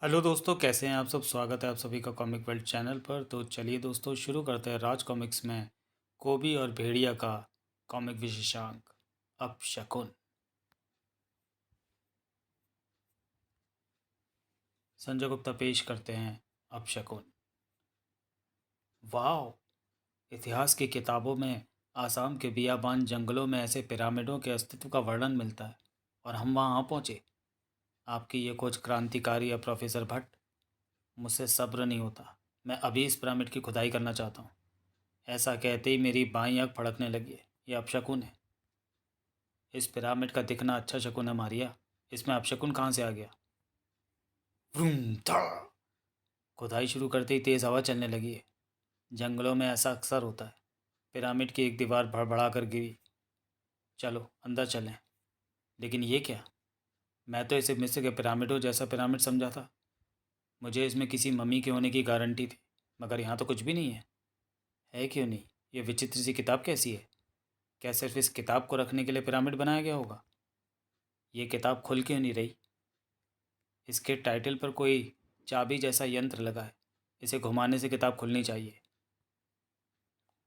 Hello दोस्तों, कैसे हैं आप सब। स्वागत है आप सभी का कॉमिक वर्ल्ड चैनल पर। तो चलिए दोस्तों, शुरू करते हैं राज कॉमिक्स में कोबी और भेड़िया का कॉमिक विशेषांक अपशकुन। संजय गुप्ता पेश करते हैं अपशकुन। वाह! इतिहास की किताबों में आसाम के बियाबान जंगलों में ऐसे पिरामिडों के अस्तित्व का वर्णन मिलता है और हम वहाँ पहुँचे। आपकी ये खोज क्रांतिकारी या प्रोफेसर भट्ट? मुझसे सब्र नहीं होता। मैं अभी इस पिरामिड की खुदाई करना चाहता हूँ। ऐसा कहते ही मेरी बाईं आंख फड़कने लगी है। ये अपशकुन है। इस पिरामिड का दिखना अच्छा शकुन है मारिया। इसमें अपशकुन कहाँ से आ गया? व्रूम था। खुदाई शुरू करते ही तेज हवा चलने लगी है। जंगलों में ऐसा अक्सर होता है। पिरामिड की एक दीवार भड़बड़ा कर गिरी। चलो अंदर चलें। लेकिन ये क्या? मैं तो इसे मिस्र के पिरामिडों जैसा पिरामिड समझा था। मुझे इसमें किसी मम्मी के होने की गारंटी थी, मगर यहाँ तो कुछ भी नहीं है। है क्यों नहीं? ये विचित्र सी किताब कैसी है? क्या सिर्फ इस किताब को रखने के लिए पिरामिड बनाया गया होगा? ये किताब खुल क्यों नहीं रही? इसके टाइटल पर कोई चाबी जैसा यंत्र लगा है। इसे घुमाने से किताब खुलनी चाहिए।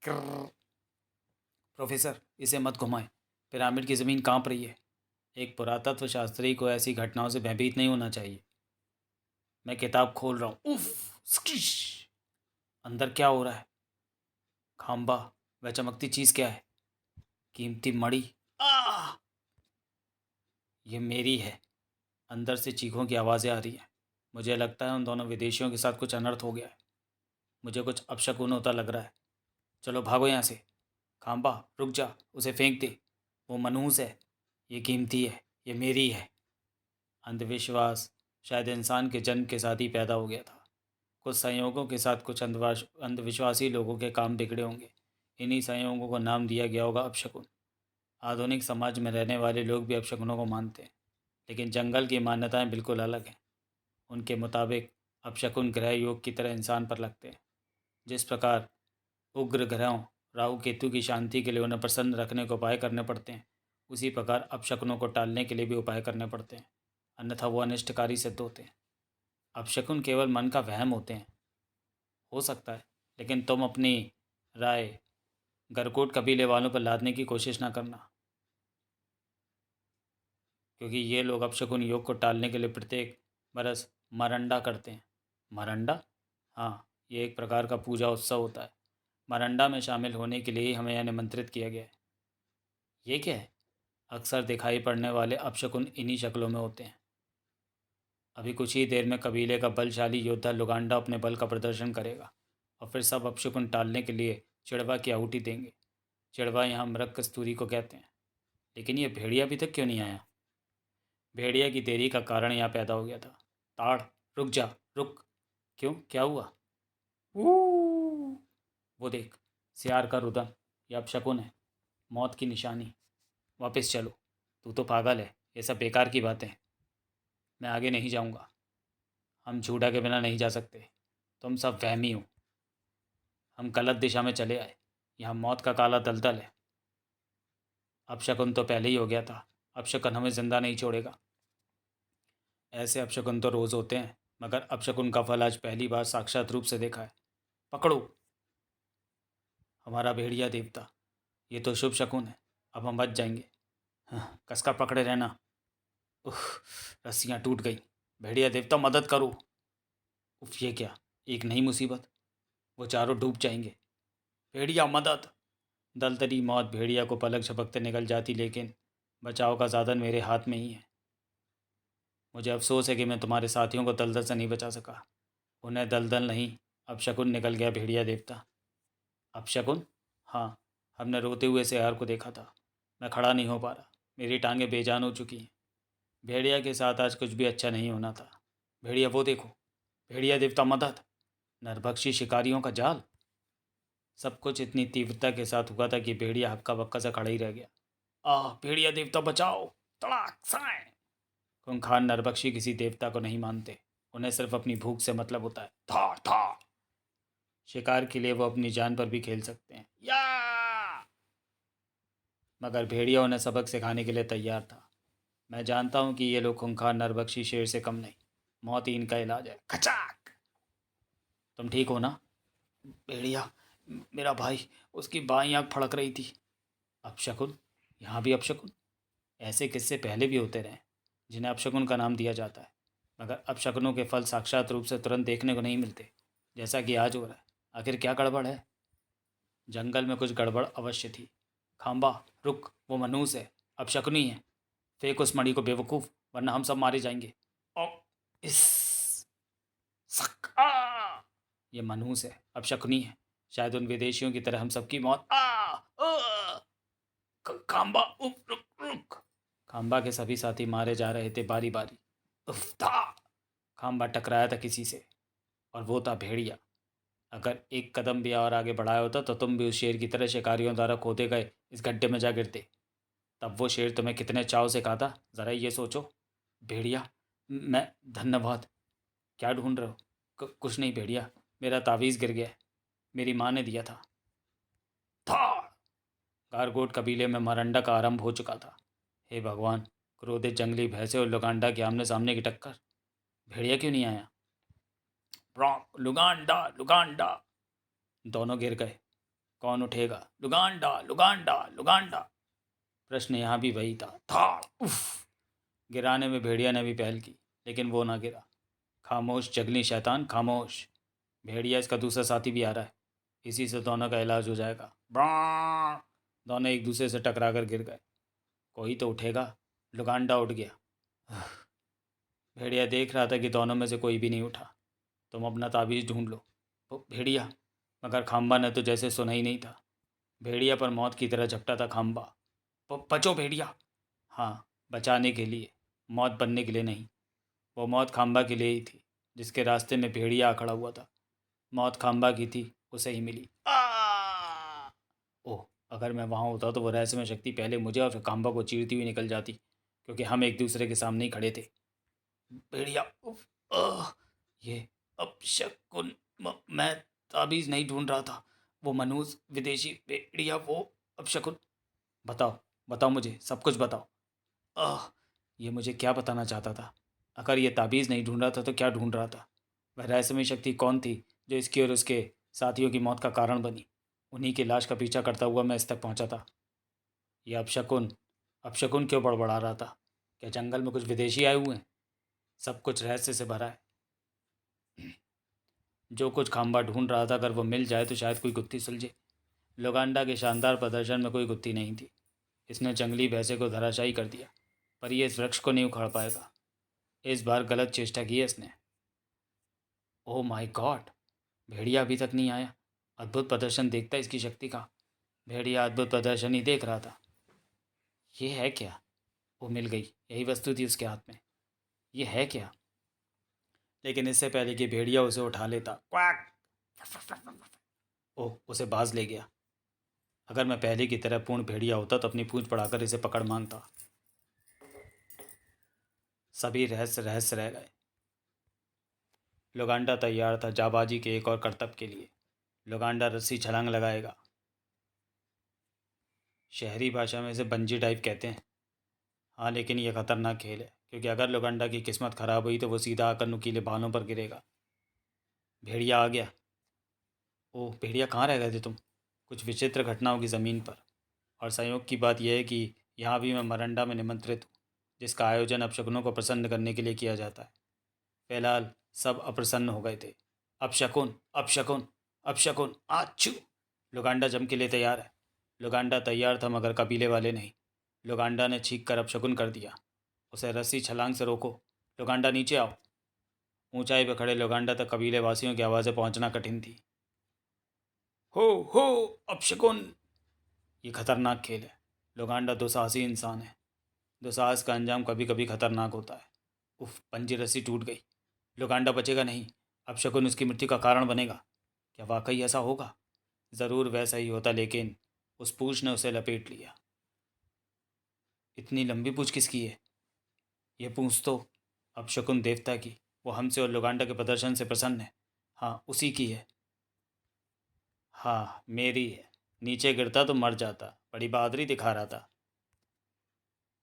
क्र्र। प्रोफेसर, इसे मत घुमाएं। पिरामिड की ज़मीन कांप रही है। एक पुरातत्व शास्त्री को ऐसी घटनाओं से भयभीत नहीं होना चाहिए। मैं किताब खोल रहा हूँ। उफ! स्किश! अंदर क्या हो रहा है? खांबा! वह चमकती चीज़ क्या है? कीमती मणि! आह! ये मेरी है। अंदर से चीखों की आवाज़ें आ रही हैं। मुझे लगता है उन दोनों विदेशियों के साथ कुछ अनर्थ हो गया है। मुझे कुछ अपशकुन होता लग रहा है। चलो भागो यहाँ से। खांबा, रुक जा, उसे फेंक दे। वो मनहूस है। ये कीमती है। ये मेरी है। अंधविश्वास शायद इंसान के जन्म के साथ ही पैदा हो गया था। कुछ संयोगों के साथ कुछ अंधविश्वासी लोगों के काम बिगड़े होंगे। इन्हीं संयोगों को नाम दिया गया होगा अपशकुन। आधुनिक समाज में रहने वाले लोग भी अपशकुनों को मानते हैं, लेकिन जंगल की मान्यताएं बिल्कुल अलग हैं। उनके मुताबिक अपशकुन ग्रह योग की तरह इंसान पर लगते हैं। जिस प्रकार उग्र ग्रहों राहु केतु की शांति के लिए उन्हें प्रसन्न रखने के उपाय करने पड़ते हैं, उसी प्रकार अपशकुनों को टालने के लिए भी उपाय करने पड़ते हैं, अन्यथा वो अनिष्टकारी सिद्ध होते हैं। अपशकुन केवल मन का वहम होते हैं। हो सकता है, लेकिन तुम अपनी राय गरकोट कबीले वालों पर लादने की कोशिश ना करना, क्योंकि ये लोग अपशकुन योग को टालने के लिए प्रत्येक बरस मरंडा करते हैं। मरंडा? हाँ, ये एक प्रकार का पूजा उत्सव होता है। मरंडा में शामिल होने के लिए ही हमें यहाँ निमंत्रित किया गया है। ये क्या है? अक्सर दिखाई पड़ने वाले अपशकुन इन्हीं शक्लों में होते हैं। अभी कुछ ही देर में कबीले का बलशाली योद्धा लुगांडा अपने बल का प्रदर्शन करेगा और फिर सब अपशकुन टालने के लिए चिड़वा की आहुति देंगे। चिड़वा यहाँ मृग कस्तूरी को कहते हैं। लेकिन ये भेड़िया अभी तक क्यों नहीं आया? भेड़िया की देरी का कारण यहाँ पैदा हो गया था। ताड़, रुक जा, रुक। क्यों, क्या हुआ? ऊ! वो देख, सियार का रुदन। ये अपशकुन है, मौत की निशानी। वापस चलो। तू तो पागल है, ये सब बेकार की बातें हैं। मैं आगे नहीं जाऊंगा। हम झूठा के बिना नहीं जा सकते। तुम सब वहमी हो। हम गलत दिशा में चले आए। यहाँ मौत का काला दलदल है। अपशकुन तो पहले ही हो गया था। अपशकुन हमें जिंदा नहीं छोड़ेगा। ऐसे अपशकुन तो रोज़ होते हैं, मगर अपशकुन का फल आज पहली बार साक्षात रूप से देखा है। पकड़ो हमारा भेड़िया देवता। ये तो शुभ शकुन है। अब हम बच जाएंगे। हाँ, कसकर पकड़े रहना। उफ! रस्सियाँ टूट गई। भेड़िया देवता, मदद करो। उफ! ये क्या? एक नई मुसीबत। वो चारों डूब जाएंगे। भेड़िया मदद! दलदली मौत भेड़िया को पलक झपकते निकल जाती, लेकिन बचाव का साधन मेरे हाथ में ही है। मुझे अफसोस है कि मैं तुम्हारे साथियों को दलदल से नहीं बचा सका। उन्हें दलदल नहीं, अपशकुन निकल गया भेड़िया देवता। अपशकुन? हाँ, हमने रोते हुए सियार को देखा था। मैं खड़ा नहीं हो पा रहा। मेरी टांगें बेजान हो चुकी हैं। भेड़िया के साथ आज कुछ भी अच्छा नहीं होना था। भेड़िया, वो देखो। भेड़िया देवता मदद! नरभक्षी शिकारियों का जाल! सब कुछ इतनी तीव्रता के साथ हुआ था कि भेड़िया हक्का बक्का सा खड़ा ही रह गया। आह! भेड़िया देवता बचाओ! तड़ाक साए! खूंखार नरभक्षी किसी देवता को नहीं मानते। उन्हें सिर्फ अपनी भूख से मतलब होता है। धार धार! शिकार के लिए वो अपनी जान पर भी खेल सकते हैं। या! मगर भेड़िया उन्हें सबक सिखाने के लिए तैयार था। मैं जानता हूँ कि ये लोग खूंखार नरभक्षी शेर से कम नहीं। मौत ही इनका इलाज है। खचाक। तुम ठीक हो ना? भेड़िया, मेरा भाई, उसकी बाईं आँख फड़क रही थी। अपशकुन? यहाँ भी अपशकुन? ऐसे किस्से पहले भी होते रहे जिन्हें अपशकुन का नाम दिया जाता है, मगर अपशकुनों के फल साक्षात रूप से तुरंत देखने को नहीं मिलते, जैसा कि आज हो रहा है। आखिर क्या गड़बड़ है? जंगल में कुछ गड़बड़ अवश्य थी। खांबा, रुक, वो मनहूस है, अपशकुनी है। फेंक उस मणि को बेवकूफ़, वरना हम सब मारे जाएंगे। ओ, इस सक आ! ये मनहूस है, अपशकुनी है। शायद उन विदेशियों की तरह हम सबकी मौत। खांबा, रुक रुक। खांबा के सभी साथी मारे जा रहे थे बारी बारी। उफ था। खांबा टकराया था किसी से, और वो था भेड़िया। अगर एक कदम भी और आगे बढ़ाया होता तो तुम भी उस शेर की तरह शिकारियों द्वारा खोदे गए इस गड्ढे में जा गिरते। तब वो शेर तुम्हें कितने चाव से खाता, ज़रा ये सोचो। भेड़िया, मैं, धन्यवाद। क्या ढूंढ रहे हो? कुछ नहीं भेड़िया, मेरा तावीज़ गिर गया है, मेरी माँ ने दिया था। था। गारगोट कबीले में मरंडा का आरंभ हो चुका था। हे भगवान, क्रोधित जंगली भैंसे और लुगांडा के आमने सामने की टक्कर। भेड़िया क्यों नहीं आया? ब्रॉक, लुगांडा लुगांडा। दोनों गिर गए। कौन उठेगा? लुगांडा लुगांडा लुगांडा। प्रश्न यहाँ भी वही था। उफ। गिराने में भेड़िया ने भी पहल की, लेकिन वो ना गिरा। खामोश जगली शैतान, खामोश। भेड़िया, इसका दूसरा साथी भी आ रहा है, इसी से दोनों का इलाज हो जाएगा। ब्रां! दोनों एक दूसरे से टकरा कर गिर गए। कोई तो उठेगा। लुगांडा उठ गया। भेड़िया देख रहा था कि दोनों में से कोई भी नहीं उठा। तुम अपना ताबीज़ ढूंढ लो। भेड़िया, मगर खाम्बा ने तो जैसे सुना ही नहीं था। भेड़िया पर मौत की तरह झपटा था खाम्बा। बचो भेड़िया। हाँ, बचाने के लिए, मौत बनने के लिए नहीं। वो मौत खाम्बा के लिए ही थी, जिसके रास्ते में भेड़िया आ खड़ा हुआ था। मौत खाम्बा की थी, उसे ही मिली। ओह, अगर मैं वहाँ होता तो वो रहस्यमय शक्ति पहले मुझे और फिर खाम्बा को चीरती हुई निकल जाती, क्योंकि हम एक दूसरे के सामने ही खड़े थे। भेड़िया, उफ, ये अपशकुन, मैं ताबीज़ नहीं ढूंढ रहा था। वो मनहूस विदेशी भेड़िया, वो अपशकुन। बताओ, बताओ मुझे, सब कुछ बताओ। आह, ये मुझे क्या बताना चाहता था? अगर ये ताबीज़ नहीं ढूंढ रहा था तो क्या ढूंढ रहा था? वह रहस्यमय शक्ति कौन थी जो इसकी और उसके साथियों की मौत का कारण बनी? उन्हीं की लाश का पीछा करता हुआ मैं इस तक पहुंचा था। ये अपशकुन, अपशकुन क्यों बड़बड़ा रहा था? क्या जंगल में कुछ विदेशी आए हुए हैं? सब कुछ रहस्य से भरा है। जो कुछ खाम्बा ढूंढ रहा था, अगर वो मिल जाए तो शायद कोई गुत्थी सुलझे। लोगांडा के शानदार प्रदर्शन में कोई गुत्थी नहीं थी। इसने जंगली भैंसे को धराशायी कर दिया, पर यह इस वृक्ष को नहीं उखाड़ पाएगा। इस बार गलत चेष्टा की है इसने। ओह माय गॉड, भेड़िया अभी तक नहीं आया। अद्भुत प्रदर्शन देखता इसकी शक्ति का। भेड़िया अद्भुत प्रदर्शन ही देख रहा था। ये है क्या? वो मिल गई, यही वस्तु थी उसके हाथ में। ये है क्या? लेकिन इससे पहले कि भेड़िया उसे उठा लेता, क्वाक, ओह, उसे बाज ले गया। अगर मैं पहले की तरह पूर्ण भेड़िया होता तो अपनी पूंछ बढ़ाकर इसे पकड़ मांगता। सभी रहस्य रहस्य रह गए। लोगांडा तैयार था जाबाजी के एक और करतब के लिए। लोगांडा रस्सी छलांग लगाएगा। शहरी भाषा में इसे बंजी टाइप कहते हैं। हाँ, लेकिन यह खतरनाक खेल है, क्योंकि अगर लोगांडा की किस्मत खराब हुई तो वो सीधा आकर नुकीले बालों पर गिरेगा। भेड़िया आ गया। ओह भेड़िया, कहाँ रह गए थे तुम? कुछ विचित्र घटना होगी ज़मीन पर। और संयोग की बात यह है कि यहाँ भी मैं मरंडा में निमंत्रित हूँ, जिसका आयोजन अपशकुनों को प्रसन्न करने के लिए किया जाता है। फिलहाल सब अप्रसन्न हो गए थे। अपशकुन, अपशकुन, अपशकुन, आच्छू। लुगांडा जम के लिए तैयार है। लुगांडा तैयार था, मगर कबीले वाले नहीं। लुगांडा ने छींक कर अपशकुन कर दिया। उसे रस्सी छलांग से रोको। लुगांडा नीचे आओ। ऊंचाई पर खड़े लुगांडा तक कबीले वासियों की आवाज़ें पहुंचना कठिन थी। हो हो, अपशकुन। ये खतरनाक खेल है। लुगांडा दुसाहसी इंसान है। दुसाहस का अंजाम कभी कभी खतरनाक होता है। उफ, पंजी रस्सी टूट गई। लुगांडा बचेगा नहीं। अपशकुन उसकी मृत्यु का कारण बनेगा। क्या वाकई ऐसा होगा? ज़रूर वैसा ही होता, लेकिन उस पूंछ ने उसे लपेट लिया। इतनी लंबी पूंछ किसकी है? यह पूंछ तो अपशकुन देवता की। वो हमसे और लुगांडा के प्रदर्शन से प्रसन्न है। हाँ, उसी की है। हाँ, मेरी है। नीचे गिरता तो मर जाता, बड़ी बहादुरी दिखा रहा था।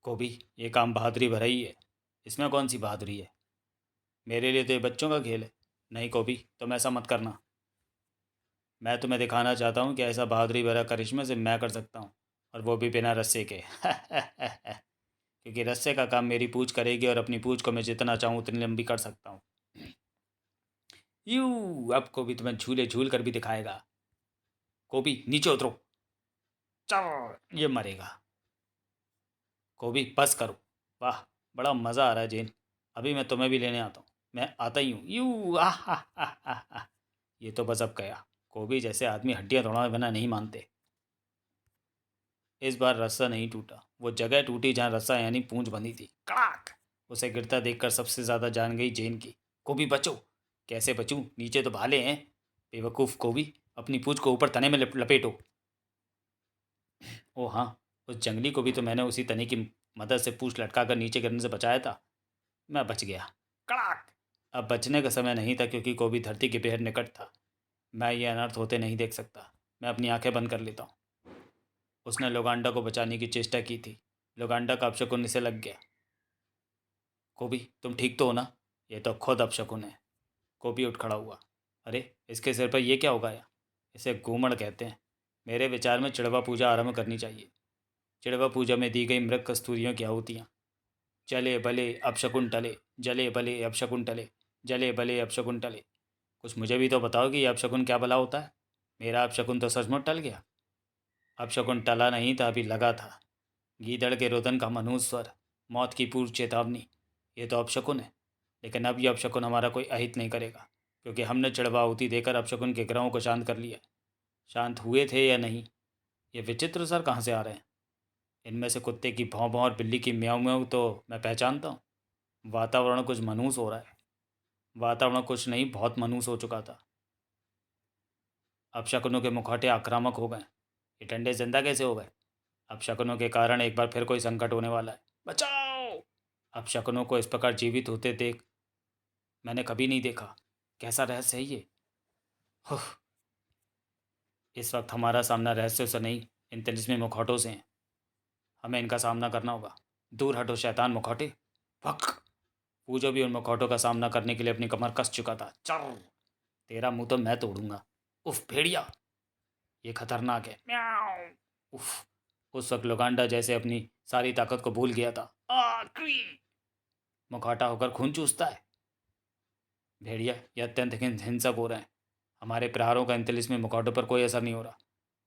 को भी ये काम बहादुरी भरा ही है। इसमें कौन सी बहादुरी है? मेरे लिए तो ये बच्चों का खेल है। नहीं कोबी, तुम ऐसा मत करना। मैं तुम्हें दिखाना चाहता हूँ कि ऐसा बहादुरी भरा करिश्मा सिर्फ मैं कर सकता हूँ, और वो भी बिना रस्से के। क्योंकि रस्से का काम मेरी पूँछ करेगी, और अपनी पूँछ को मैं जितना चाहूँ उतनी लंबी कर सकता हूँ। यू अब कोबी तुम्हें झूले झूल कर भी दिखाएगा। कोबी नीचे उतरो। चल ये मरेगा। कोबी बस करो। वाह, बड़ा मज़ा आ रहा है जेन। अभी मैं तुम्हें भी लेने आता हूँ। मैं आता ही हूँ। यू आह। ये तो बस अब गया। कोबी जैसे आदमी हड्डियाँ तोड़ाए बिना नहीं मानते। इस बार रस्सा नहीं टूटा। वो जगह टूटी जहाँ रस्सा यानी पूंछ बंधी थी। कड़ाक। उसे गिरता देखकर सबसे ज़्यादा जान गई जेन की। कोबी बचो। कैसे बचूं, नीचे तो भाले हैं। बेवकूफ़ कोबी, अपनी पूंछ को ऊपर तने में लपेटो। ओ हाँ, उस जंगली को भी तो मैंने उसी तने की मदद से पूंछ लटका कर नीचे गिरने से बचाया था। मैं बच गया। कड़ाक। अब बचने का समय नहीं था, क्योंकि कोबी धरती के बेहद निकट था। मैं ये अनर्थ होते नहीं देख सकता। मैं अपनी आंखें बंद कर लेता हूँ। उसने लोगांडा को बचाने की चेष्टा की थी। लोगांडा का अपशकुन इसे लग गया। कोबी तुम ठीक तो हो ना? ये तो खुद अपशकुन है। कोबी उठ खड़ा हुआ। अरे, इसके सिर पर ये क्या हो गया? इसे घूमड़ कहते हैं। मेरे विचार में चिड़वा पूजा आरंभ करनी चाहिए। चिड़वा पूजा में दी गई मृग कस्तूरियों की आहुतियाँ। चले भले अपशकुन टले, जले भले अपशकुन टले, जले भले अपशकुन टले। कुछ मुझे भी तो बताओ कि ये अपशकुन क्या भला होता है? मेरा अपशकुन तो सचमुच टल गया। अपशकुन टला नहीं था, अभी लगा था। गीदड़ के रोदन का मधुर स्वर, मौत की पूर्व चेतावनी। ये तो अपशकुन है। लेकिन अब यह अपशकुन हमारा कोई अहित नहीं करेगा, क्योंकि हमने चिड़वा आहुति देकर अपशकुन के ग्रहों को शांत कर लिया। शांत हुए थे या नहीं? ये विचित्र सर कहाँ से आ रहे हैं? इनमें से कुत्ते की भौं भौं और बिल्ली की म्याऊं म्याऊं तो मैं पहचानता हूँ। वातावरण कुछ मनहूस हो रहा है। वातावरण कुछ नहीं, बहुत मनहूस हो चुका था। अपशकुनों के मुखौटे आक्रामक हो गए। ये टंडे जिंदा कैसे हो गए? अपशकुनों के कारण एक बार फिर कोई संकट होने वाला है। बचाओ! अपशकुनों को इस प्रकार जीवित होते देख मैंने कभी नहीं देखा। कैसा रहस्य है ये? हुफ, इस वक्त हमारा सामना रहस्यों से नहीं, इन तिलिस्मी मुखौटों से है। हमें इनका सामना करना होगा। दूर हटो शैतान मुखौटे। फक। पूजो भी उन मुखौटों का सामना करने के लिए अपनी कमर कस चुका था। चल, तेरा मुंह तो मैं तोड़ूंगा। उफ भेड़िया, ये खतरनाक है। म्याऊ। उफ। उस वक्त लोगांडा जैसे अपनी सारी ताकत को भूल गया था। क्री। मुखौटा होकर खून चूसता है। भेड़िया, ये अत्यंत हिंसक हो रहे हैं। हमारे प्रहारों का इन तिलिस्मी मुखौटों पर कोई असर नहीं हो रहा।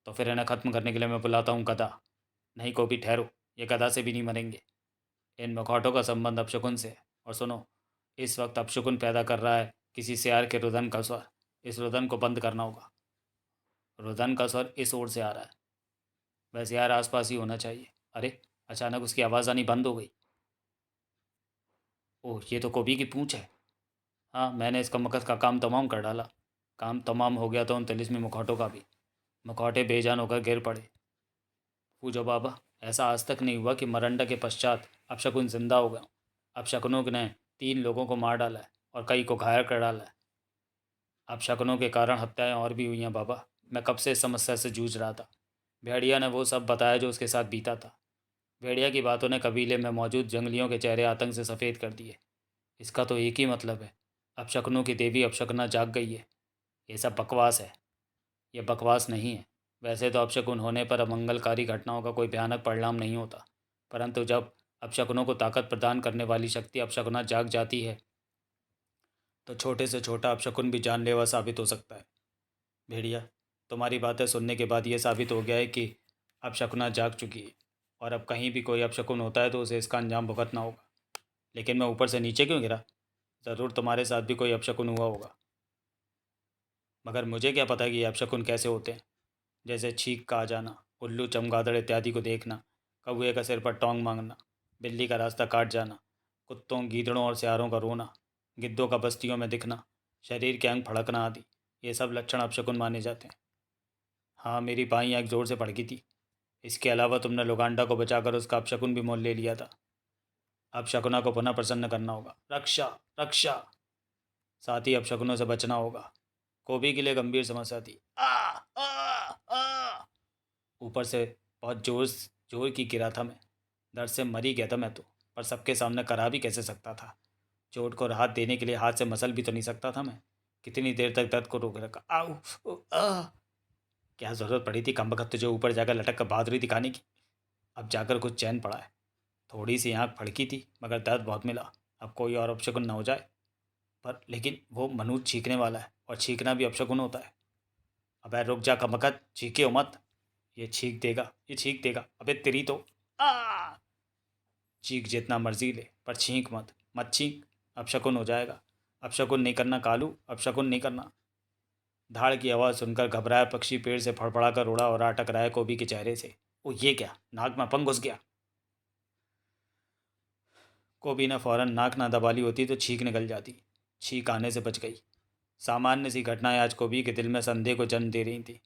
तो फिर इन्हें खत्म करने के लिए मैं बुलाता हूँ गधा। नहीं को भी ठहरो, ये गधा से भी नहीं मरेंगे। इन मुखौटों का संबंध अपशकुन से है। और सुनो, इस वक्त अपशकुन पैदा कर रहा है किसी सियार के रुदन का स्वर। इस रुदन को बंद करना होगा। रुदन का स्वर इस ओर से आ रहा है। वह सियार आसपास ही होना चाहिए। अरे, अचानक उसकी आवाज़ आनी बंद हो गई। ओह, ये तो कोबी की पूंछ है। हाँ, मैंने इसका मकसद का काम तमाम कर डाला। काम तमाम हो गया तो उन तिलिस्मी मुखौटों का भी। मुखौटे बेजान होकर गिर पड़े। पूजो बाबा, ऐसा आज तक नहीं हुआ कि मरंडा के पश्चात अपशकुन जिंदा हो गया। अपशकुनों ने 3 लोगों को मार डाला है और कई को घायल कर डाला है। अपशकुनों के कारण हत्याएं और भी हुई हैं बाबा। मैं कब से इस समस्या से जूझ रहा था। भेड़िया ने वो सब बताया जो उसके साथ बीता था। भेड़िया की बातों ने कबीले में मौजूद जंगलियों के चेहरे आतंक से सफ़ेद कर दिए। इसका तो एक ही मतलब है, अपशकुनों की देवी अपशकुना जाग गई है। ये सब बकवास है। ये बकवास नहीं है। वैसे तो अपशकुन होने पर अमंगलकारी घटनाओं का कोई भयानक परिणाम नहीं होता, परंतु जब अपशकुनों को ताकत प्रदान करने वाली शक्ति अपशकुना जाग जाती है, तो छोटे से छोटा अपशकुन भी जानलेवा साबित हो सकता है। भेड़िया, तुम्हारी बातें सुनने के बाद ये साबित हो गया है कि अपशकुना जाग चुकी है, और अब कहीं भी कोई अपशकुन होता है तो उसे इसका अंजाम भुगतना होगा। लेकिन मैं ऊपर से नीचे क्यों गिरा? ज़रूर तुम्हारे साथ भी कोई अपशकुन हुआ होगा। मगर मुझे क्या पता कि ये अपशकुन कैसे होते हैं? जैसे छींक का आ जाना, उल्लू चमगादड़ इत्यादि को देखना, कौवे का सिर पर टोंग मांगना, बिल्ली का रास्ता काट जाना, कुत्तों गीदड़ों और सियारों का रोना, गिद्धों का बस्तियों में दिखना, शरीर के अंग फड़कना आदि, ये सब लक्षण अपशकुन माने जाते हैं। हाँ, मेरी बाईं आँख जोर से भड़की थी। इसके अलावा तुमने लोगांडा को बचाकर उसका अपशकुन भी मोल ले लिया था। अब शकुना को पुनः प्रसन्न करना होगा। रक्षा, रक्षा। साथ ही अपशकुनों से बचना होगा। कोबी के लिए गंभीर समस्या थी। आ ऊपर से बहुत जोर की गिरा था मैं। दर्द से मर ही गया था मैं तो। पर सबके सामने करा भी कैसे सकता था? चोट को राहत देने के लिए हाथ से मसल भी तो नहीं सकता था मैं। कितनी देर तक दर्द को रोक रखा। आओ ओ, आ! क्या ज़रूरत पड़ी थी कमबख्त तुझे ऊपर जाकर लटक कर बहादुरी दिखाने की। अब जाकर कुछ चैन पड़ा है। थोड़ी सी आँख फड़की थी मगर दर्द बहुत मिला। अब कोई और अपशकुन न हो जाए। पर लेकिन वो मनूज छींकने वाला है और छींकना भी अपशकुन होता है। अबे रुक जा कमबख्त, चीखे मत। ये छींक देगा, ये छींक देगा। अबे तेरी तो आ! चीख जितना मर्जी ले पर छींक मत, मत छींक। अपशकुन हो जाएगा। अपशकुन नहीं करना कालू, अपशकुन नहीं करना। धाड़ की आवाज़ सुनकर घबराया पक्षी पेड़ से फड़फड़ा कर उड़ा और आ टकराया कोबी के चेहरे से। ओ ये क्या, नाक में पंख घुस गया। कोबी ने फौरन नाक ना दबा ली होती तो छींक निकल जाती। छींक आने से बच गई। सामान्य सी घटनाएं आज कोबी के दिल में संदेह को जन्म दे रही थी।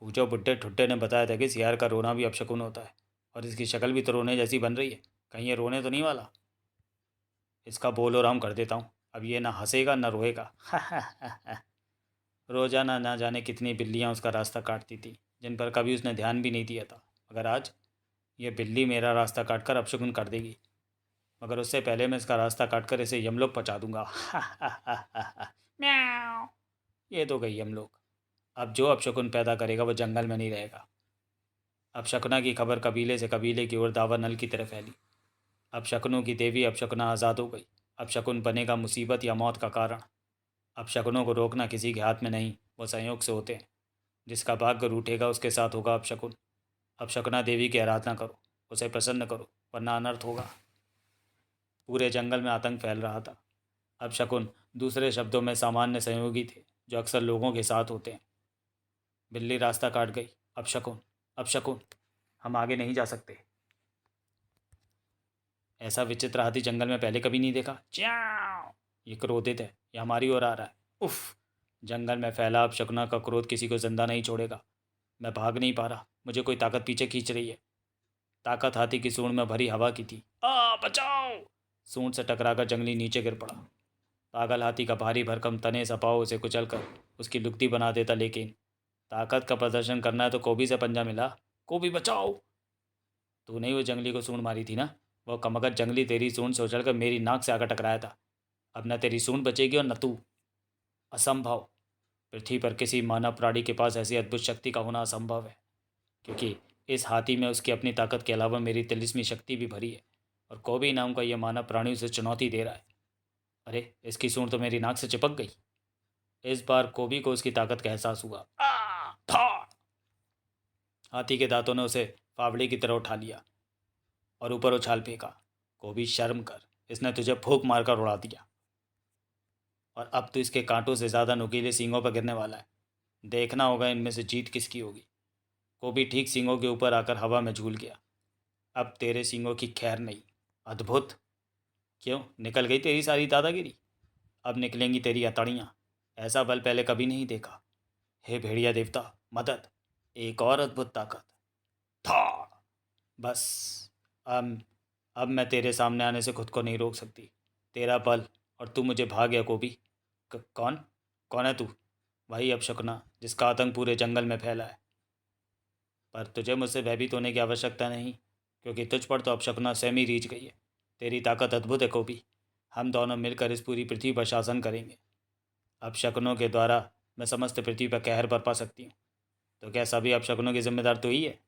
फूचो बुड्ढे ठुड्डे ने बताया था कि सियार का रोना भी अपशकुन होता है और इसकी शक्ल भी तो रोने जैसी बन रही है। कहीं ये रोने तो नहीं वाला। इसका बोल और हम कर देता हूँ। अब ये ना हंसेगा ना रोएगा। रोजाना ना जाने कितनी बिल्लियाँ उसका रास्ता काटती थी जिन पर कभी उसने ध्यान भी नहीं दिया था। मगर आज ये बिल्ली मेरा रास्ता काटकर अपशकुन कर देगी। मगर उससे पहले मैं इसका रास्ता काटकर इसे यमलोक पहुंचा दूंगा। म्याऊ। ये तो गई यमलोक। अब जो अपशकुन पैदा करेगा वो जंगल में नहीं रहेगा। अपशकुना की खबर कबीले से कबीले की ओर दावा नल की तरह फैली। अपशकुनों की देवी अपशकुना आज़ाद हो गई। अपशकुन बनेगा मुसीबत या मौत का कारण। अपशकुनों को रोकना किसी के हाथ में नहीं, वो संयोग से होते हैं। जिसका भाग्य रूठेगा उसके साथ होगा अपशकुन। अपशकुना देवी की आराधना करो, उसे प्रसन्न करो, वरना अनर्थ होगा। पूरे जंगल में आतंक फैल रहा था। अपशकुन दूसरे शब्दों में सामान्य संयोगी थे जो अक्सर लोगों के साथ होते हैं। बिल्ली रास्ता काट गई। अपशकुन, अपशकुन, हम आगे नहीं जा सकते। ऐसा विचित्र हाथी जंगल में पहले कभी नहीं देखा। च्याऊ! ये क्रोधित है, ये हमारी ओर आ रहा है। उफ! जंगल में फैला अपशकुना का क्रोध किसी को जिंदा नहीं छोड़ेगा। मैं भाग नहीं पा रहा, मुझे कोई ताकत पीछे खींच रही है। ताकत हाथी की सूंड में भरी हवा की थी। बचाओ! सूंड से टकराकर जंगली नीचे गिर पड़ा। पागल हाथी का भारी भरकम तने सपाव उसे कुचलकर उसकी लुकती बना देता। लेकिन ताकत का प्रदर्शन करना है तो कोबी से पंजा मिला। कोबी बचाओ! तूने ही वो जंगली को सूंड मारी थी ना? वो कमगत जंगली तेरी सूंड से उछलकर मेरी नाक से आकर टकराया था। अब न तेरी सूंड बचेगी और न तू। असंभव। पृथ्वी पर किसी मानव प्राणी के पास ऐसी अद्भुत शक्ति का होना असंभव है, क्योंकि इस हाथी में उसकी अपनी ताकत के अलावा मेरी तिलिस्मी शक्ति भी भरी है। और कोबी नाम का यह मानव प्राणी उसे चुनौती दे रहा है। अरे इसकी सूंड तो मेरी नाक से चिपक गई। इस बार कोबी को उसकी ताकत का एहसास हुआ। था! हाथी के दांतों ने उसे फावड़े की तरह उठा लिया और ऊपर उछाल फेंका। कोबी शर्म कर, इसने तुझे फूंक मारकर उड़ा दिया और अब तो इसके कांटों से ज़्यादा नुकीले सींगों पर गिरने वाला है। देखना होगा इनमें से जीत किसकी होगी। कोबी ठीक सींगों के ऊपर आकर हवा में झूल गया। अब तेरे सींगों की खैर नहीं। अद्भुत! क्यों निकल गई तेरी सारी दादागिरी? अब निकलेंगी तेरी अतड़ियाँ। ऐसा बल पहले कभी नहीं देखा। हे भेड़िया देवता, मदद! एक और अद्भुत ताकत। था! बस अब अब मैं तेरे सामने आने से खुद को नहीं रोक सकती। तेरा बल और तू मुझे भाग गया कोबी। कौन कौन है तू? वही अपशकुना जिसका आतंक पूरे जंगल में फैला है। पर तुझे मुझसे भयभीत होने की आवश्यकता नहीं, क्योंकि तुझ पर तो अपशकुना स्वयं ही रीझ गई है। तेरी ताकत अद्भुत है कोबी। हम दोनों मिलकर इस पूरी पृथ्वी पर शासन करेंगे। अपशकुनों के द्वारा मैं समस्त पृथ्वी पर कहर बरपा सकती हूँ। तो क्या सभी अपशकुनों की जिम्मेदार तो ही है?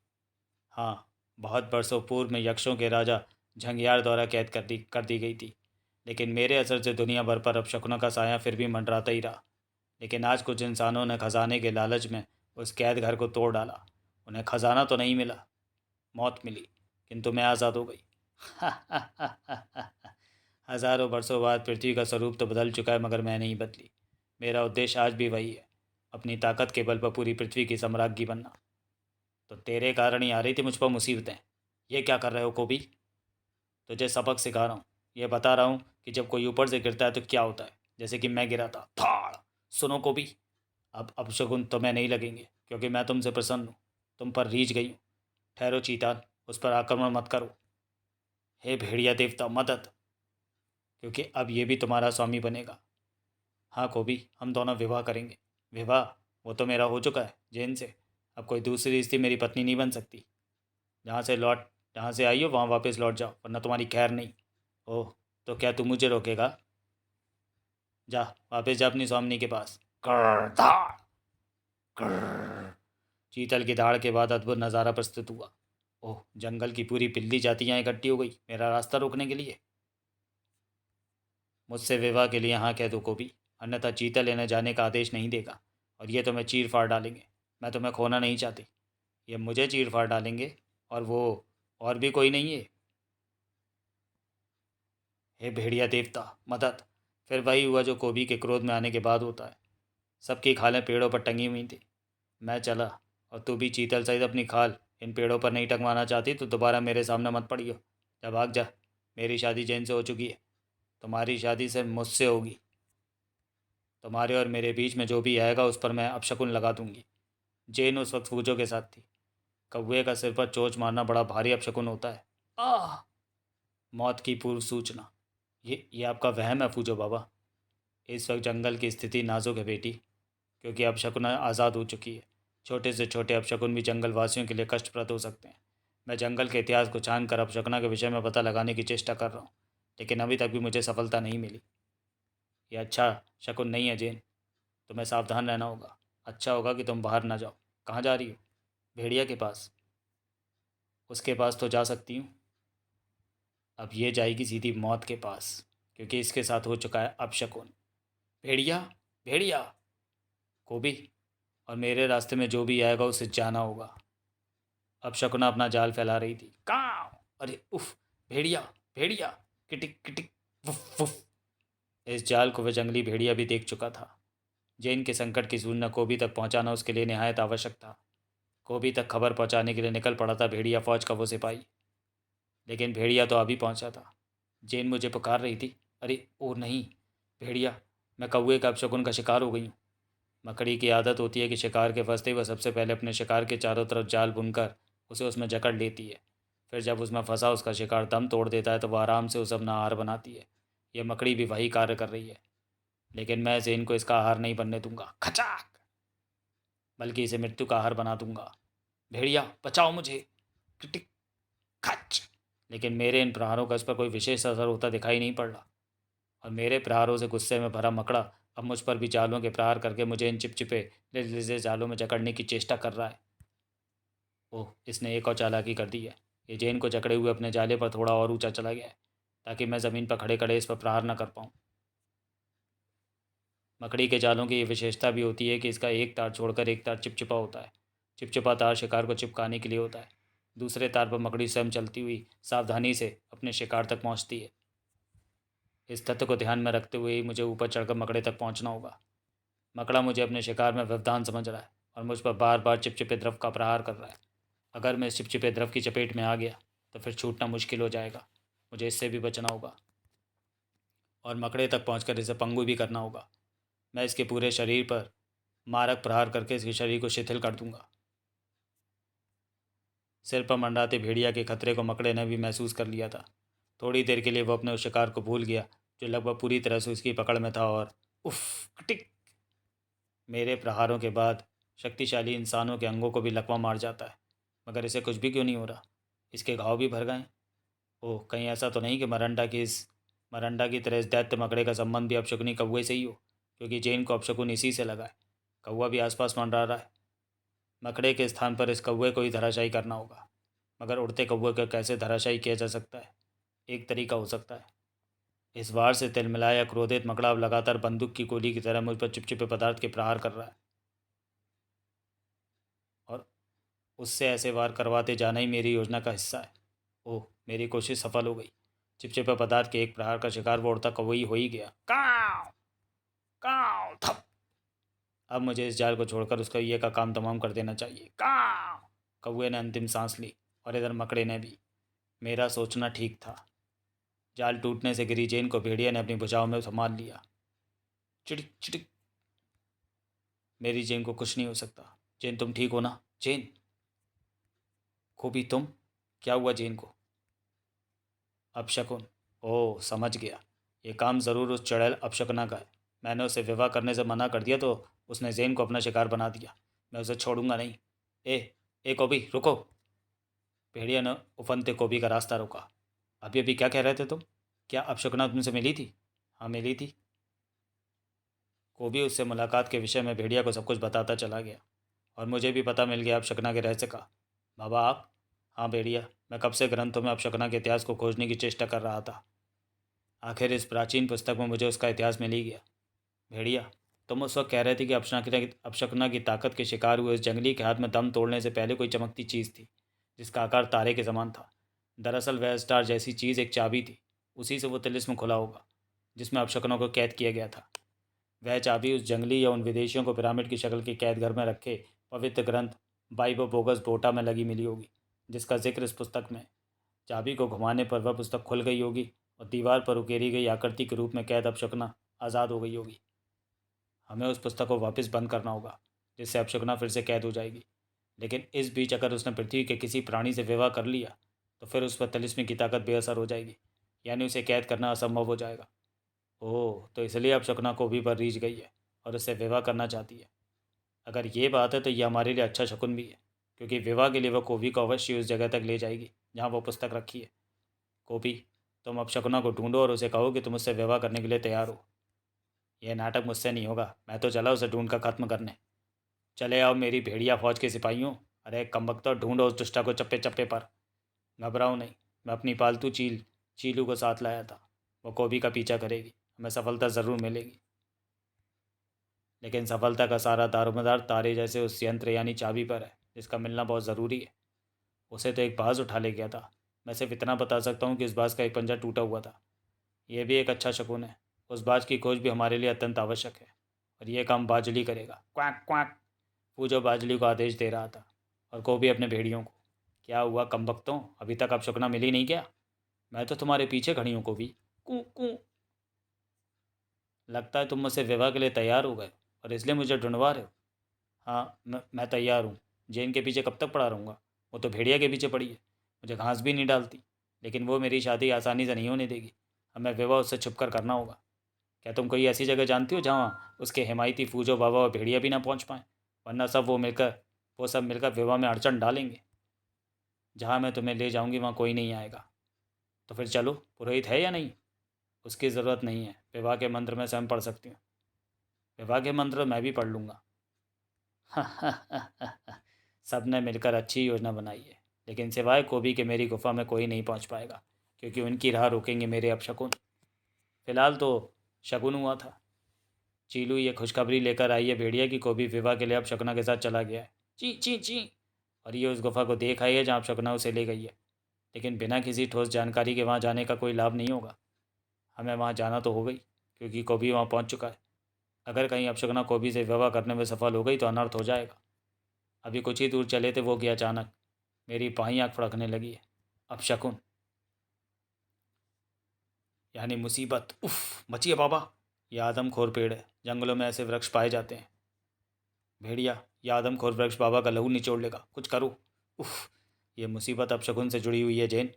हाँ, बहुत बरसों पूर्व में यक्षों के राजा झंगियार द्वारा कैद कर दी गई थी। लेकिन मेरे असर से दुनिया भर पर अपशकुनों का साया फिर भी मंडराता ही रहा। लेकिन आज कुछ इंसानों ने खजाने के लालच में उस कैद घर को तोड़ डाला। उन्हें खजाना तो नहीं मिला, मौत मिली, किंतु मैं आज़ाद हो गई। हजारों बरसों बाद पृथ्वी का स्वरूप तो बदल चुका है, मगर मैं नहीं बदली। मेरा उद्देश्य आज भी वही है, अपनी ताकत के बल पर पूरी पृथ्वी की सम्राज्ञी बनना। तो तेरे कारण ही आ रही थी मुझ पर मुसीबतें। ये क्या कर रहे हो कोबी? तुझे सबक सिखा रहा हूँ। ये बता रहा हूँ कि जब कोई ऊपर से गिरता है तो क्या होता है, जैसे कि मैं गिरा था। फाड़! सुनो कोबी, अब अपशकुन तुम्हें नहीं लगेंगे, क्योंकि मैं तुमसे प्रसन्न हूँ। तुम पर रीझ गई हूँ। ठहरो चीतान, उस पर आक्रमण मत करो। हे भेड़िया देवता, मदद! क्योंकि अब ये भी तुम्हारा स्वामी बनेगा। हाँ कोबी, हम दोनों विवाह करेंगे। विवाह? वो तो मेरा हो चुका है जैन से। अब कोई दूसरी स्त्री मेरी पत्नी नहीं बन सकती। जहाँ से आई हो वहाँ वापस लौट जाओ, वरना तुम्हारी खैर नहीं। ओह, तो क्या तू मुझे रोकेगा? जा वापस जा अपनी स्वामिनी के पास। कर धाड़ कर। चीतल की दाड़ के बाद अद्भुत नज़ारा प्रस्तुत हुआ। ओह, जंगल की पूरी पिल्ली जाति यहाँ इकट्ठी हो गई मेरा रास्ता रोकने के लिए। मुझसे विवाह के लिए हाँ कह दो को भी, अन्यथा चीतल लेने जाने का आदेश नहीं देगा और ये तुम्हें चीर फाड़ डालेंगे। मैं तुम्हें खोना नहीं चाहती, ये मुझे चीर फाड़ डालेंगे। और वो और भी कोई नहीं है। हे भेड़िया देवता मदद। फिर वही हुआ जो कोबी के क्रोध में आने के बाद होता है। सबकी खालें पेड़ों पर टंगी हुई थी। मैं चला और तू भी चीतल सहित अपनी खाल इन पेड़ों पर नहीं टंगवाना चाहती तो दोबारा मेरे सामने मत पड़ियो। जब भाग जा। मेरी शादी जैन से हो चुकी है, तुम्हारी शादी सिर्फ मुझसे होगी। तुम्हारे और मेरे बीच में जो भी आएगा उस पर मैं अपशकुन लगा दूंगी। जैन उस वक्त फूजों के साथ थी। कौवे का सिर पर चोंच मारना बड़ा भारी अपशकुन होता है। आह! मौत की पूर्व सूचना। ये आपका वहम है फूजो बाबा। इस वक्त जंगल की स्थिति नाजुक है बेटी, क्योंकि अपशकुन आज़ाद हो चुकी है। छोटे से छोटे अपशकुन भी जंगल वासियों के लिए कष्टप्रद हो सकते हैं। मैं जंगल के इतिहास को छान कर अपशकुना के विषय में पता लगाने की चेष्टा कर रहा हूँ, लेकिन अभी तक भी मुझे सफलता नहीं मिली। यह अच्छा शकुन नहीं है जेन, तुम्हें सावधान रहना होगा। अच्छा होगा कि तुम बाहर ना जाओ। कहाँ जा रही हो? भेड़िया के पास। उसके पास तो जा सकती हूँ, अब ये जाएगी सीधी मौत के पास, क्योंकि इसके साथ हो चुका है अपशकुन। भेड़िया, भेड़िया, कोबी, और मेरे रास्ते में जो भी आएगा उसे जाना होगा। अब शकुना अपना जाल फैला रही थी। काव! अरे उफ! भेड़िया, भेड़िया, किटिक किटिक, वुफ वुफ। इस जाल को वह जंगली भेड़िया भी देख चुका था। जैन के संकट की सूचना कोबी तक पहुंचाना उसके लिए निहायत आवश्यक था। कोबी तक खबर पहुंचाने के लिए निकल पड़ा था भेड़िया फौज का वो सिपाही। लेकिन भेड़िया तो अभी पहुंचा था। जैन मुझे पुकार रही थी। अरे ओ नहीं! भेड़िया, मैं कौवे का अपशकुन का शिकार हो गई हूँ। मकड़ी की आदत होती है कि शिकार के फंसते वह सबसे पहले अपने शिकार के चारों तरफ जाल बुनकर उसे उसमें जकड़ लेती है। फिर जब उसमें फंसा उसका शिकार दम तोड़ देता है तो वह आराम से उसे अपना आहार बनाती है। यह मकड़ी भी वही कार्य कर रही है, लेकिन मैं इसे इनको इसका आहार नहीं बनने दूंगा, खचाक, बल्कि इसे मृत्यु का आहार बना दूंगा। भेड़िया बचाओ मुझे! टिक खच! लेकिन मेरे इन प्रहारों का इस पर कोई विशेष असर होता दिखाई नहीं पड़ रहा, और मेरे प्रहारों से गुस्से में भरा मकड़ा अब मुझ पर भी जालों के प्रहार करके मुझे इन चिपचिपे लिजे जालों में जकड़ने की चेष्टा कर रहा है। ओह, इसने एक और चालाकी कर दी है। ये जैन को जकड़े हुए अपने जाले पर थोड़ा और ऊंचा चला गया है, ताकि मैं ज़मीन पर खड़े खड़े इस पर प्रहार न कर पाऊँ। मकड़ी के जालों की ये विशेषता भी होती है कि इसका एक तार छोड़कर एक तार चिपचिपा होता है। चिपचिपा तार शिकार को चिपकाने के लिए होता है। दूसरे तार पर मकड़ी स्वयं चलती हुई सावधानी से अपने शिकार तक पहुँचती है। इस तथ्य को ध्यान में रखते हुए ही मुझे ऊपर चढ़कर मकड़े तक पहुँचना होगा। मकड़ा मुझे अपने शिकार में व्यवधान समझ रहा है और मुझ पर बार बार चिपचिपे द्रव का प्रहार कर रहा है। अगर मैं इस चिपचिपे द्रव की चपेट में आ गया तो फिर छूटना मुश्किल हो जाएगा। मुझे इससे भी बचना होगा और मकड़े तक पहुंचकर इसे पंगु भी करना होगा। मैं इसके पूरे शरीर पर मारक प्रहार करके इसके शरीर को शिथिल कर दूंगा। सिर पर मंडराते भेड़िया के खतरे को मकड़े ने भी महसूस कर लिया था। थोड़ी देर के लिए वो अपने उस शिकार को भूल गया जो लगभग पूरी तरह से उसकी पकड़ में था, और उफ टिक! मेरे प्रहारों के बाद शक्तिशाली इंसानों के अंगों को भी लकवा मार जाता है, मगर इसे कुछ भी क्यों नहीं हो रहा? इसके घाव भी भर गए। ओह, कहीं ऐसा तो नहीं कि मरंडा की तरह इस दैत्य मकड़े का संबंध भी अपशकुनी कौवे से ही हो, क्योंकि जैन को अपशकुन इसी से लगा है। कौवा भी आसपास मंडरा रहा है। मकड़े के स्थान पर इस कौवे को ही धराशायी करना होगा, मगर उड़ते कौवे को कैसे धराशायी किया जा सकता है? एक तरीका हो सकता है। इस वार से तिलमिलाया क्रोधित मकड़ा अब लगातार बंदूक की गोली की तरह मुझ पर चिपचिपे पदार्थ के प्रहार कर रहा है, और उससे ऐसे वार करवाते जाना ही मेरी योजना का हिस्सा है। ओह, मेरी कोशिश सफल हो गई। चिपचिपे पदार्थ के एक प्रहार का शिकार वो उड़ता कौवा ही हो ही गया। काव काव थप! अब मुझे इस जाल को छोड़कर उसका ये का काम तमाम कर देना चाहिए। काव! कौवे ने अंतिम सांस ली और इधर मकड़े ने भी। मेरा सोचना ठीक था। जाल टूटने से गिरी जैन को भेड़िया ने अपनी भुजाओं में संभाल लिया। चिटिक चिटिक! मेरी जैन को कुछ नहीं हो सकता। जैन, तुम ठीक हो ना? जैन! खूबी तुम? क्या हुआ जैन को? अपशकुन। ओह, समझ गया। ये काम ज़रूर उस चुड़ैल अपशकुना का है। मैंने उसे विवाह करने से मना कर दिया तो उसने जैन को अपना शिकार बना दिया। मैं उसे छोड़ूंगा नहीं। ए ए कोबी, रुको! भेड़िया ने उफनते कोबी का रास्ता रोका। अभी अभी क्या कह रहे थे तुम? क्या अपशकुना तुमसे मिली थी? हाँ, मिली थी। कोबी उससे मुलाकात के विषय में भेड़िया को सब कुछ बताता चला गया और मुझे भी पता मिल गया अपशकना के रहस्य का। बाबा आप? हाँ भेड़िया, मैं कब से ग्रंथों में अपशकना के इतिहास को खोजने की चेष्टा कर रहा था। आखिर इस प्राचीन पुस्तक में मुझे उसका इतिहास मिल ही गया। भेड़िया, तुम उस वक्त कह रहे थे कि अपशकना की ताकत के शिकार हुए उस जंगली के हाथ में दम तोड़ने से पहले कोई चमकती चीज़ थी जिसका आकार तारे के समान था। दरअसल वह स्टार जैसी चीज़ एक चाबी थी। उसी से वो तिलिस्म खुला होगा जिसमें अपशकनों को कैद किया गया था। वह चाबी उस जंगली या उन विदेशियों को पिरामिड की शक्ल के कैद घर में रखे पवित्र ग्रंथ बाइबो बोगस बोटा में लगी मिली होगी, जिसका जिक्र इस पुस्तक में। चाबी को घुमाने पर वह पुस्तक खुल गई होगी और दीवार पर उकेरी गई आकृति के रूप में कैद अपशकना आज़ाद हो गई होगी। हमें उस पुस्तक को वापस बंद करना होगा जिससे अपशकना फिर से कैद हो जाएगी। लेकिन इस बीच अगर उसने पृथ्वी के किसी प्राणी से विवाह कर लिया तो फिर उस पर तिलिस्मी की ताकत बेअसर हो जाएगी, यानी उसे कैद करना असंभव हो जाएगा। ओह, तो इसलिए अपशकना कोबी पर रीझ गई है और उससे विवाह करना चाहती है। अगर ये बात है तो यह हमारे लिए अच्छा शकुन भी है, क्योंकि विवाह के लिए वह कोबी को अवश्य उस जगह तक ले जाएगी जहाँ वो पुस्तक रखी है। कोबी, तुम अपशकुना को ढूंढो और उसे कहो कि तुम उससे विवाह करने के लिए तैयार हो। यह नाटक मुझसे नहीं होगा, मैं तो चला उसे ढूंढ कर खत्म करने। चले आओ मेरी भेड़िया फौज के सिपाहियों। अरे कमबख्तो, ढूंढो उस दुष्टा को चप्पे चप्पे पर। घबराओ नहीं, मैं अपनी पालतू चीलू को साथ लाया था। वो कोबी का पीछा करेगी, हमें सफलता ज़रूर मिलेगी। लेकिन सफलता का सारा दारोमदार तारे जैसे उस यंत्र यानी चाबी पर है जिसका मिलना बहुत ज़रूरी है। उसे तो एक बाज उठा ले गया था। मैं सिर्फ इतना बता सकता हूँ कि उस बाज का एक पंजा टूटा हुआ था। यह भी एक अच्छा शकुन है। उस बाज की खोज भी हमारे लिए अत्यंत आवश्यक है और यह काम बाजली करेगा। क्वाक क्वाक, पूजो बाजली को आदेश दे रहा था और को भी अपने भेड़ियों को। क्या हुआ कमबख्तों, अभी तक अपशकुना मिली नहीं क्या? मैं तो तुम्हारे पीछे खड़ी हूँ को भी। कू कू। लगता है तुम मुझसे विवाह के लिए तैयार हो गए और इसलिए मुझे ढूंढवा रहे हो। हाँ, मैं तैयार हूँ। जेन के पीछे कब तक पड़ा रहूँगा? वो तो भेड़िया के पीछे पड़ी है, मुझे घास भी नहीं डालती। लेकिन वो मेरी शादी आसानी से नहीं होने देगी। हमें विवाह उससे छुप कर करना होगा। क्या तुम कोई ऐसी जगह जानती हो जहाँ उसके हिमायती फूजो बाबा और भेड़िया भी ना पहुँच पाएँ? वरना वो सब मिलकर विवाह में अड़चन डालेंगे। जहाँ मैं तुम्हें ले जाऊँगी वहाँ कोई नहीं आएगा। तो फिर चलो, पुरोहित है या नहीं? उसकी ज़रूरत नहीं है, विवाह के मंत्र मैं स्वयं पढ़ सकती हूँ। विवाह के मंत्र मैं भी पढ़ लूँगा। सबने मिलकर अच्छी योजना बनाई है, लेकिन सिवाय कोबी के मेरी गुफा में कोई नहीं पहुंच पाएगा, क्योंकि उनकी राह रोकेंगे मेरे अपशकुन। फिलहाल तो शकुन हुआ था। चीलू ये खुशखबरी लेकर आई है भेड़िया की कोबी विवाह के लिए अपशकुना के साथ चला गया है। ची ची ची। और ये उस गुफा को देख आई है जहाँ अपशकुना उसे ले गई है। लेकिन बिना किसी ठोस जानकारी के वहाँ जाने का कोई लाभ नहीं होगा। हमें वहाँ जाना तो हो गई, क्योंकि कोबी वहाँ पहुँच चुका है। अगर कहीं अपशकुना कोबी से विवाह करने में सफल हो गई तो अनर्थ हो जाएगा। अभी कुछ ही दूर चले थे वो कि अचानक मेरी बाईं आँख फड़कने लगी है। अपशकुन यानी मुसीबत। उफ, बचिए बाबा। यह आदमखोर पेड़ है, जंगलों में ऐसे वृक्ष पाए जाते हैं। भेड़िया, यह आदमखोर वृक्ष बाबा का लहू निचोड़ लेगा, कुछ करो। उफ, ये मुसीबत अपशकुन से जुड़ी हुई है जैन।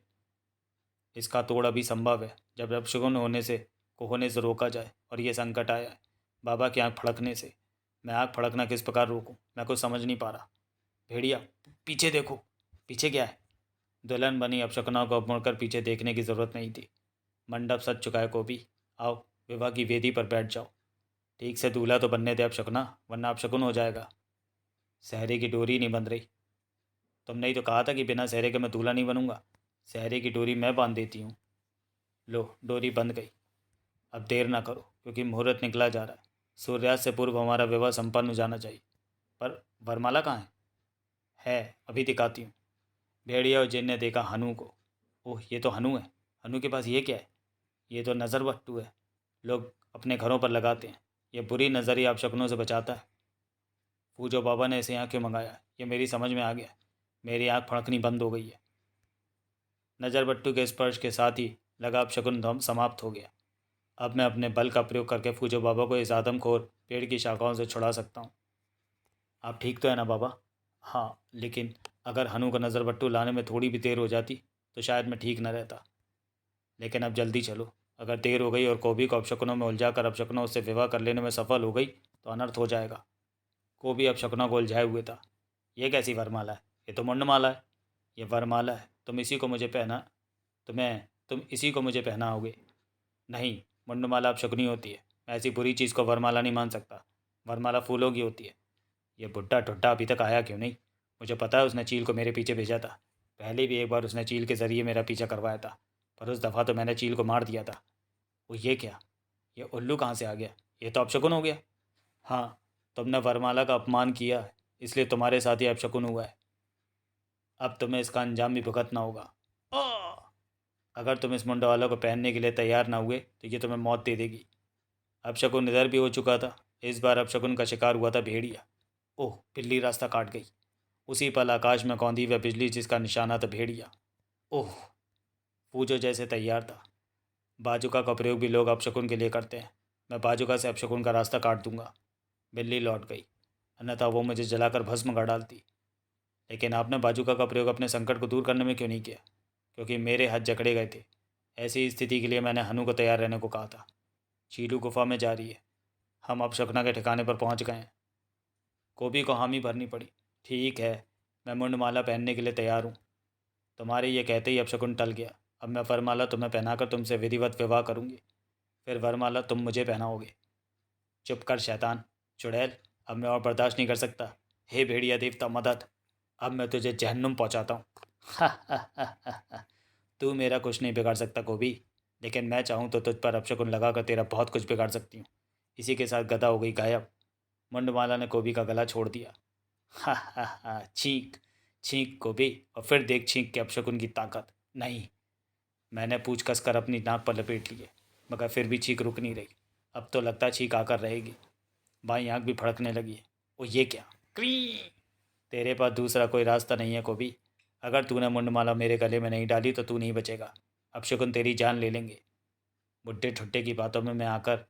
इसका तोड़ अभी संभव है जब अपशकुन होने से रोका जाए, और ये संकट आया है बाबा की आँख फड़कने से। मैं आँख फड़कना किस प्रकार रोकूं, मैं कुछ समझ नहीं पा रहा। भेड़िया, पीछे देखो। पीछे क्या है? दुल्हन बनी अपशकुना को अब मुड़कर पीछे देखने की जरूरत नहीं थी। मंडप सज चुका है कोबी। आओ, विवाह की वेदी पर बैठ जाओ। ठीक से दूल्हा तो बनने दे अपशकुना, वरना अपशकुन हो जाएगा। सहरे की डोरी नहीं बंध रही। तुमने ही तो कहा था कि बिना सहरे के मैं दूल्हा नहीं बनूंगा। सहरे की डोरी मैं बांध देती हूँ। लो, डोरी बंध गई। अब देर ना करो, क्योंकि मुहूर्त निकला जा रहा है। सूर्यास्त से पूर्व हमारा विवाह संपन्न हो जाना चाहिए। पर वरमाला कहाँ है? अभी दिखाती हूँ। भेड़िया और जिन ने देखा हनु को। ओह, ये तो हनु है। हनु के पास ये क्या है? ये तो नज़र बट्टू है, लोग अपने घरों पर लगाते हैं। ये बुरी नज़र ही अपशकुनों से बचाता है। पूजो बाबा ने इसे यहाँ क्यों मंगाया, ये मेरी समझ में आ गया। मेरी आँख फड़कनी बंद हो गई है। नज़र बट्टू के स्पर्श के साथ ही लगा अपशकुन धम समाप्त हो गया। अब मैं अपने बल का प्रयोग करके पूजो बाबा को इस आदमखोर पेड़ की शाखाओं से छुड़ा सकता हूँ। आप ठीक तो है ना बाबा? हाँ, लेकिन अगर हनु का नज़र बट्टू लाने में थोड़ी भी देर हो जाती तो शायद मैं ठीक न रहता। लेकिन अब जल्दी चलो। अगर देर हो गई और कोबी को अपशकुनों में उलझा कर अपशकुनों उससे विवाह कर लेने में सफल हो गई तो अनर्थ हो जाएगा। कोबी अपशकुनों को उलझाए हुए था। यह कैसी वरमाला है? ये तो मुंडमाला है। ये वरमाला है, तुम इसी को मुझे पहनाओगे। नहीं, मुंडमाला अपशकुनी होती है। ऐसी बुरी चीज़ को वरमाला नहीं मान सकता। वरमाला फूलों की होती है। ये बुढ़ा ठुड्डा अभी तक आया क्यों नहीं? मुझे पता है उसने चील को मेरे पीछे भेजा था। पहले भी एक बार उसने चील के ज़रिए मेरा पीछा करवाया था, पर उस दफ़ा तो मैंने चील को मार दिया था। वो ये क्या? ये उल्लू कहाँ से आ गया? ये तो अपशकुन हो गया। हाँ, तुमने वरमाला का अपमान किया है, इसलिए तुम्हारे साथ ये अपशकुन हुआ है। अब तुम्हें इसका अंजाम भी भुगतना होगा। आह! अगर तुम इस मुंडावाला को पहनने के लिए तैयार ना हुए तो ये तुम्हें मौत दे देगी। अपशकुन इधर भी हो चुका था। इस बार अपशकुन का शिकार हुआ था भेड़िया। ओह, बिल्ली रास्ता काट गई। उसी पल आकाश में कौंधी वह बिजली जिसका निशाना था भेड़िया। ओह, पूजो जैसे तैयार था। बाजुका का प्रयोग भी लोग अपशकुन के लिए करते हैं। मैं बाजुका से अपशकुन का रास्ता काट दूंगा। बिल्ली लौट गई, अन्यथा वो मुझे जलाकर भस्म कर डालती। लेकिन आपने बाजुका का प्रयोग अपने संकट को दूर करने में क्यों नहीं किया? क्योंकि मेरे हाथ जकड़े गए थे। ऐसी स्थिति के लिए मैंने हनु को तैयार रहने को कहा था। चीलू गुफा में जा रही है। हम अपशकुना के ठिकाने पर पहुंच गए हैं। कोबी को हामी भरनी पड़ी। ठीक है, मैं मुंडमाला पहनने के लिए तैयार हूँ। तुम्हारे ये कहते ही अपशकुन टल गया। अब मैं वरमाला तुम्हें पहनाकर तुमसे विधिवत विवाह करूँगी, फिर वरमाला तुम मुझे पहनाओगे। चुप कर शैतान, चुड़ैल। अब मैं और बर्दाश्त नहीं कर सकता। हे भेड़िया देवता मदद! अब मैं तुझे जहन्नुम पहुंचाता हूँ। हा हा हा हा हा। तू मेरा कुछ नहीं बिगाड़ सकता कोबी, लेकिन मैं चाहूँ तो तुझ पर अपशकुन लगाकर तेरा बहुत कुछ बिगाड़ सकती हूँ। इसी के साथ गदा हो गई गायब। मुंडमाला ने कोबी का गला छोड़ दिया। हा हा हा। छींक छींक कोबी, और फिर देख छींक के अपशकुन की ताकत। नहीं, मैंने पूछ कसकर अपनी नाक पर लपेट लिए, मगर फिर भी छींक रुक नहीं रही। अब तो लगता छींक आकर रहेगी। बाई आंख भी फड़कने लगी है। ओ ये क्या? क्री! तेरे पास दूसरा कोई रास्ता नहीं है कोबी। अगर तूने मुंडमाला मेरे गले में नहीं डाली तो तू नहीं बचेगा। अपशकुन तेरी जान ले लेंगे। बुढ़े ठुट्टे की बातों में मैं आकर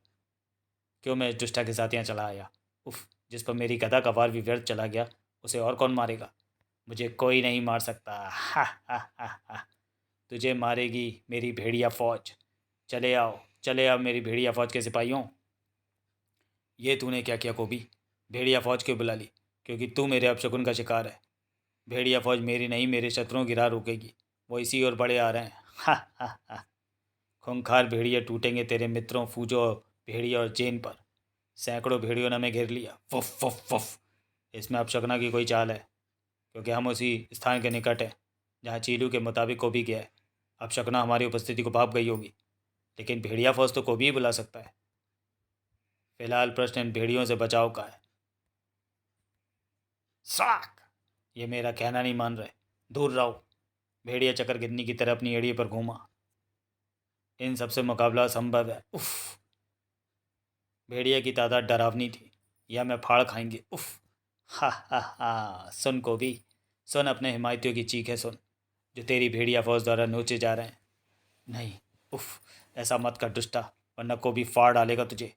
क्यों मैं इस दुष्टा के साथ यहाँ चला आया? उफ, जिस पर मेरी गदा का वार भी व्यर्थ चला गया, उसे और कौन मारेगा? मुझे कोई नहीं मार सकता। हा हा हा हा। तुझे मारेगी मेरी भेड़िया फौज। चले आओ, चले आओ मेरी भेड़िया फौज के सिपाहियों। ये तूने क्या किया कोबी? भेड़िया फौज क्यों बुला ली? क्योंकि तू मेरे अपशकुन का शिकार है। भेड़िया फौज मेरी नहीं, मेरे शत्रुओं की राह रोकेगी। वो इसी ओर बड़े आ रहे हैं। हा हा हा। खूंखार भेड़िए टूटेंगे तेरे मित्रों फूजो, भेड़िया और जैन पर। सैकड़ों भेड़ियों ने हमें घेर लिया। फुफ फुफ फुफ। इसमें अपशकुना की कोई चाल है, क्योंकि हम उसी स्थान के निकट हैं जहाँ चीलू के मुताबिक को भी गया है। अपशकुना हमारी उपस्थिति को भाप गई होगी, लेकिन भेड़िया फौज तो को भी बुला सकता है। फिलहाल प्रश्न इन भेड़ियों से बचाव का है। साक! ये मेरा कहना नहीं मान रहे। दूर रहो। भेड़िया चक्कर गिन्नी की तरह अपनी एड़ी पर घूमा। इन सबसे मुकाबला असंभव है। उफ! भेड़िया की तादाद डरावनी थी। या मैं फाड़ खाएंगे। उफ! हा हा हा। सुन को भी सुन, अपने हिमायतियों की चीखें सुन, जो तेरी भेड़िया फौज द्वारा नोचे जा रहे हैं। नहीं, उफ! ऐसा मत कर दुष्टा, वरना को भी फाड़ डालेगा तुझे।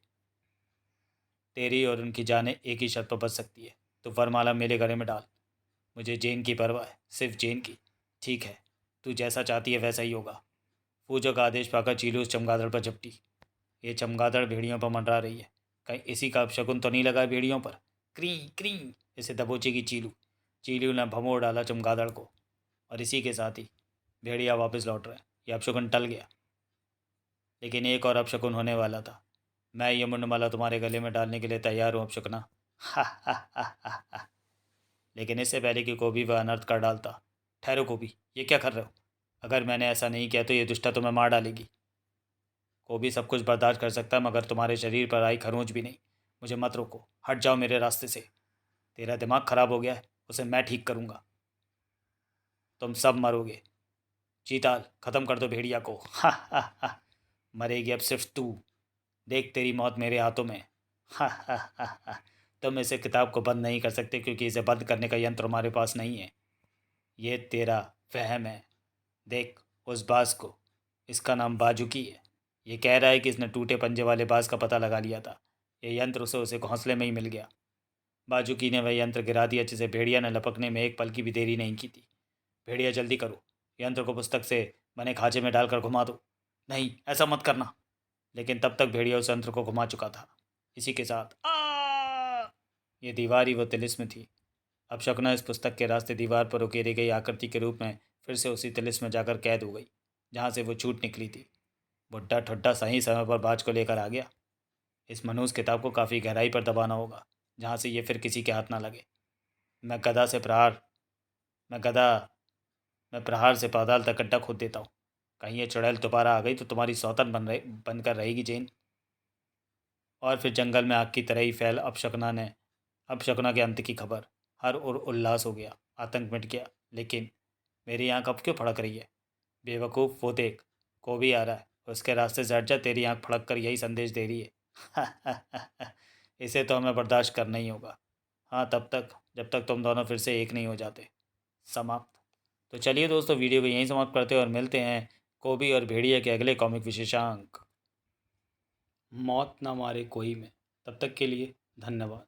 तेरी और उनकी जानें एक ही शर्त पर बच सकती है। तो वरमाला मेरे गले में डाल। मुझे जैन की परवाह है, सिर्फ जैन की। ठीक है, तू जैसा चाहती है वैसा ही होगा। पूजा का आदेश पाकर चीलू उस चमगादड़ पर झपटी। ये चमगादड़ भेड़ियों पर मंडरा रही है। कहीं इसी का अपशकुन तो नहीं लगा भेड़ियों पर? क्री क्री! इसे दबोचेगी चीलू। चीलू ने भमोड़ डाला चमगादड़ को, और इसी के साथ ही भेड़िया वापस लौट रहे। यह अपशकुन टल गया, लेकिन एक और अपशकुन होने वाला था। मैं ये मुंडमाला तुम्हारे गले में डालने के लिए तैयार हूँ अपशकुना। हा हा हा हा हा। लेकिन इससे पहले कि कोबी वह अनर्थ कर डालता। ठहरो कोबी, ये क्या कर रहे हो? अगर मैंने ऐसा नहीं किया तो ये दुष्टा तुम्हें मार डालेगी। कोबी सब कुछ बर्दाश्त कर सकता है, मगर तुम्हारे शरीर पर आई खरोंच भी नहीं। मुझे मत रोको, हट जाओ मेरे रास्ते से। तेरा दिमाग खराब हो गया है, उसे मैं ठीक करूँगा। तुम सब मरोगे। चीताल, खत्म कर दो भेड़िया को। हा हा हा। मरेगी अब सिर्फ तू। देख, तेरी मौत मेरे हाथों में। हा हा हा हा। तुम इसे किताब को बंद नहीं कर सकते, क्योंकि इसे बंद करने का यंत्र हमारे पास नहीं है। ये तेरा वहम है। देख उस बाज को, इसका नाम बाजुकी है। ये कह रहा है कि इसने टूटे पंजे वाले बाज का पता लगा लिया था। ये यंत्र उसे घोंसले में ही मिल गया। बाजुकी ने वह यंत्र गिरा दिया, जिसे भेड़िया ने लपकने में एक पल की भी देरी नहीं की थी। भेड़िया जल्दी करो, यंत्र को पुस्तक से बने खांचे में डालकर घुमा दो। नहीं, ऐसा मत करना। लेकिन तब तक भेड़िया उस यंत्र को घुमा चुका था। इसी के साथ ये दीवार ही वो तिलिस्म थी। अब शकुना इस पुस्तक के रास्ते दीवार पर उकेरी गई आकृति के रूप में फिर से उसी तिलिस्म में जाकर कैद हो गई, जहाँ से वो छूट निकली थी। बुढ़ा ठुड्डा सही समय पर बाज को लेकर आ गया। इस मनुष्य किताब को काफ़ी गहराई पर दबाना होगा, जहाँ से ये फिर किसी के हाथ ना लगे। मैं गदा से प्रहार मैं गदा मैं प्रहार से पाताल तक गड्ढा खोद देता हूँ। कहीं ये चुड़ैल दोबारा आ गई तो तुम्हारी सौतन बनकर रहेगी जेन। और फिर जंगल में आग की तरह ही फैल अपशकुना के अंत की खबर। हर और उल्लास हो गया, आतंक मिट गया। लेकिन मेरी आंख अब क्यों फड़क रही है? बेवकूफ़, वो देख, कोबी आ रहा है। उसके रास्ते से हट जा, तेरी आंख फड़क कर यही संदेश दे रही है। इसे तो हमें बर्दाश्त करना ही होगा। हाँ, तब तक जब तक तुम दोनों फिर से एक नहीं हो जाते। समाप्त। तो चलिए दोस्तों, वीडियो को यहीं समाप्त करते हैं और मिलते हैं कोबी और भेड़िया के अगले कॉमिक विशेषांक मौत ना मारे कोई में। तब तक के लिए धन्यवाद।